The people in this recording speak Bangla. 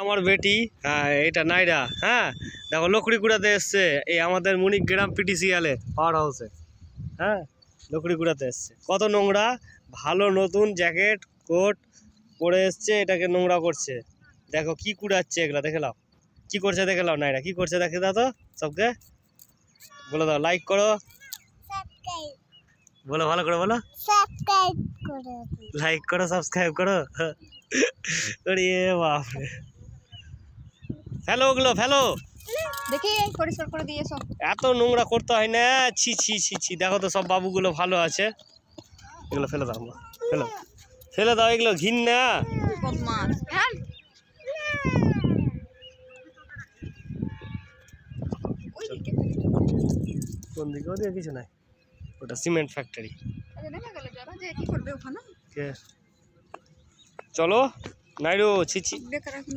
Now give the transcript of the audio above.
আমার বেটি, হ্যাঁ এটা নাইরা। হ্যাঁ দেখো লকড়ি কুড়াতে এসছে এই আমাদের মণিগ্রাম পিটিসিয়ালে পাওয়ার হাউসে। হ্যাঁ লকড়ি কুড়াতে এসছে, কত নোংরা। ভালো নতুন জ্যাকেট কোট পরে এসছে, এটাকে নোংরা করছে। দেখো কি কুড়াচ্ছে এগুলা, দেখে নাও কি করছে, দেখে নাও নাইরা কি করছে, দেখে দাও তো সবকে বলে দাও। লাইক করো, বলো ভালো করে বলো, লাইক করো সাবস্ক্রাইব করো। আরে বাপরে, ফেলো ওগুলো ফেলো, দেখি পরিষ্কার করে দিয়ে সব। এত নোংরা করতে হয় না। ছি ছি ছি ছি, দেখো তো সব বাবুগুলো ভালো আছে, এগুলো ফেলে দাও, ফেলো ফেলে দাও, এগুলো ঘিন্না। বদমাস হ্যাঁ। কোন দিকে? ওদিকে কিছু নাই, ওটা সিমেন্ট ফ্যাক্টরি। দেখা গেল যারা যে কি করবে ওখানে। চলো নাইরো, ছি ছি। বেকার এখন